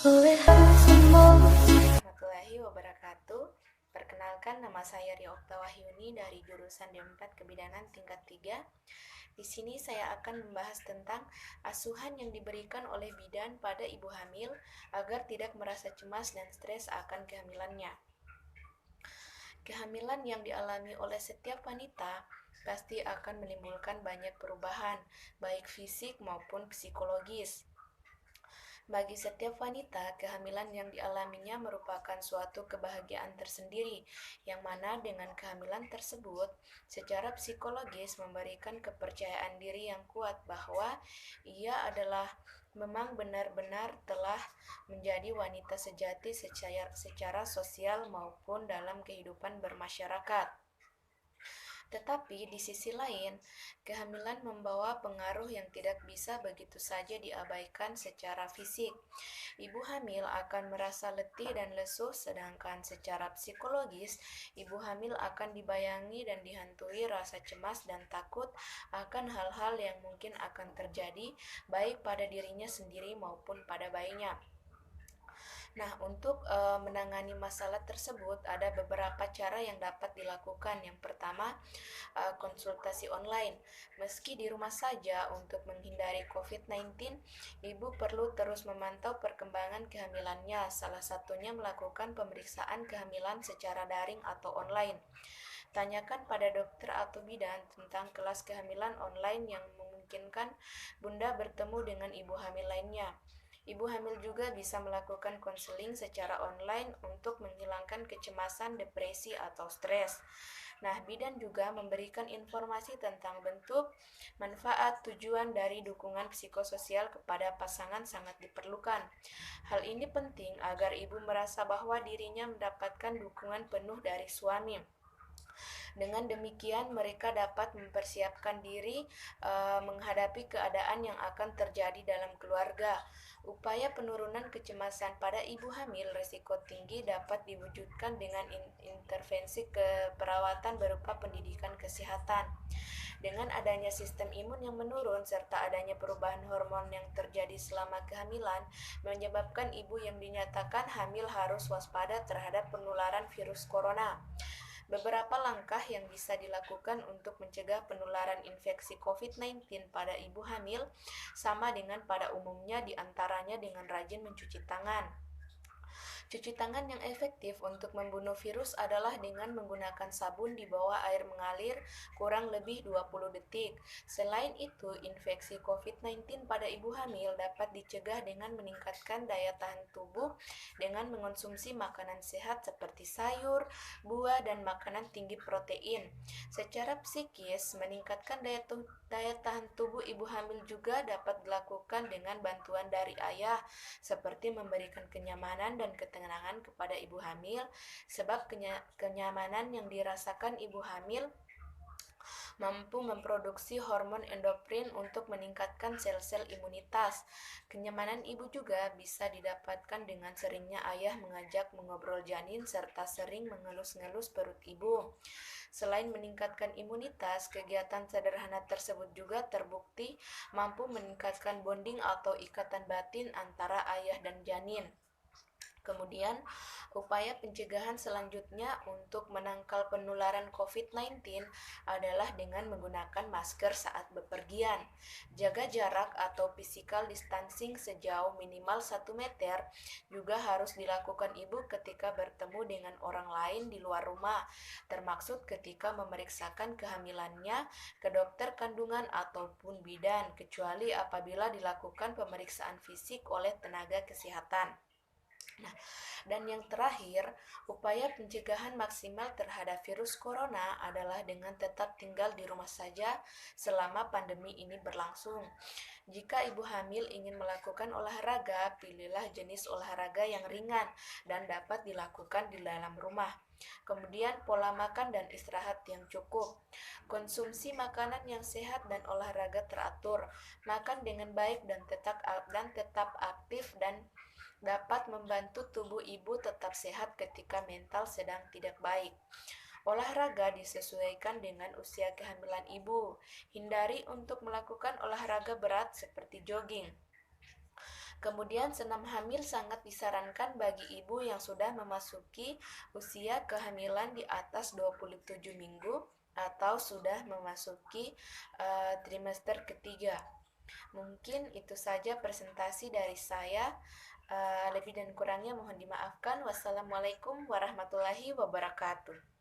Warahmatullahi wabarakatuh. Perkenalkan, nama saya Ria Okta Wahyuni dari jurusan D4 Kebidanan tingkat 3. Di sini saya akan membahas tentang asuhan yang diberikan oleh bidan pada ibu hamil agar tidak merasa cemas dan stres akan kehamilannya. Kehamilan yang dialami oleh setiap wanita pasti akan menimbulkan banyak perubahan, baik fisik maupun psikologis. Bagi setiap wanita, kehamilan yang dialaminya merupakan suatu kebahagiaan tersendiri, yang mana dengan kehamilan tersebut, secara psikologis memberikan kepercayaan diri yang kuat bahwa ia adalah memang benar-benar telah menjadi wanita sejati secara sosial maupun dalam kehidupan bermasyarakat. Tetapi di sisi lain, kehamilan membawa pengaruh yang tidak bisa begitu saja diabaikan secara fisik. Ibu hamil akan merasa letih dan lesu, sedangkan secara psikologis, ibu hamil akan dibayangi dan dihantui rasa cemas dan takut akan hal-hal yang mungkin akan terjadi, baik pada dirinya sendiri maupun pada bayinya. Nah, untuk menangani masalah tersebut ada beberapa cara yang dapat dilakukan. Yang pertama, konsultasi online. Meski di rumah saja untuk menghindari COVID-19, ibu perlu terus memantau perkembangan kehamilannya. Salah satunya melakukan pemeriksaan kehamilan secara daring atau online. Tanyakan pada dokter atau bidan tentang kelas kehamilan online yang memungkinkan bunda bertemu dengan ibu hamil lainnya. Ibu hamil juga bisa melakukan konseling secara online untuk menghilangkan kecemasan, depresi, atau stres. Nah, bidan juga memberikan informasi tentang bentuk, manfaat, tujuan dari dukungan psikososial kepada pasangan sangat diperlukan. Hal ini penting agar ibu merasa bahwa dirinya mendapatkan dukungan penuh dari suami. Dengan demikian, mereka dapat mempersiapkan diri menghadapi keadaan yang akan terjadi dalam keluarga. Upaya penurunan kecemasan pada ibu hamil risiko tinggi dapat diwujudkan dengan intervensi keperawatan berupa pendidikan kesehatan. Dengan adanya sistem imun yang menurun serta adanya perubahan hormon yang terjadi selama kehamilan, menyebabkan ibu yang dinyatakan hamil harus waspada terhadap penularan virus corona. Beberapa langkah yang bisa dilakukan untuk mencegah penularan infeksi COVID-19 pada ibu hamil sama dengan pada umumnya, diantaranya dengan rajin mencuci tangan. Cuci tangan yang efektif untuk membunuh virus adalah dengan menggunakan sabun di bawah air mengalir kurang lebih 20 detik. Selain itu, infeksi COVID-19 pada ibu hamil dapat dicegah dengan meningkatkan daya tahan tubuh dengan mengonsumsi makanan sehat seperti sayur, buah, dan makanan tinggi protein. Secara psikis, meningkatkan daya tahan tubuh ibu hamil juga dapat dilakukan dengan bantuan dari ayah, seperti memberikan kenyamanan dan ketenangan kepada ibu hamil, sebab kenyamanan yang dirasakan ibu hamil mampu memproduksi hormon endorfin untuk meningkatkan sel-sel imunitas. Kenyamanan ibu juga bisa didapatkan dengan seringnya ayah mengajak mengobrol janin serta sering mengelus-ngelus perut ibu. Selain meningkatkan imunitas, kegiatan sederhana tersebut juga terbukti mampu meningkatkan bonding atau ikatan batin antara ayah dan janin. Kemudian, upaya pencegahan selanjutnya untuk menangkal penularan COVID-19 adalah dengan menggunakan masker saat bepergian. Jaga jarak atau physical distancing sejauh minimal 1 meter juga harus dilakukan ibu ketika bertemu dengan orang lain di luar rumah, termaksud ketika memeriksakan kehamilannya ke dokter kandungan ataupun bidan, kecuali apabila dilakukan pemeriksaan fisik oleh tenaga kesehatan. Nah, dan yang terakhir, upaya pencegahan maksimal terhadap virus corona adalah dengan tetap tinggal di rumah saja selama pandemi ini berlangsung. Jika ibu hamil ingin melakukan olahraga, pilihlah jenis olahraga yang ringan dan dapat dilakukan di dalam rumah. Kemudian pola makan dan istirahat yang cukup. Konsumsi makanan yang sehat dan olahraga teratur. Makan dengan baik dan tetap aktif dan dapat membantu tubuh ibu tetap sehat ketika mental sedang tidak baik. Olahraga disesuaikan dengan usia kehamilan ibu. Hindari untuk melakukan olahraga berat seperti jogging, Kemudian senam hamil sangat disarankan bagi ibu yang sudah memasuki usia kehamilan di atas 27 minggu atau sudah memasuki trimester ketiga. Mungkin itu saja presentasi dari saya. Lebih dan kurangnya mohon dimaafkan. Wassalamualaikum warahmatullahi wabarakatuh.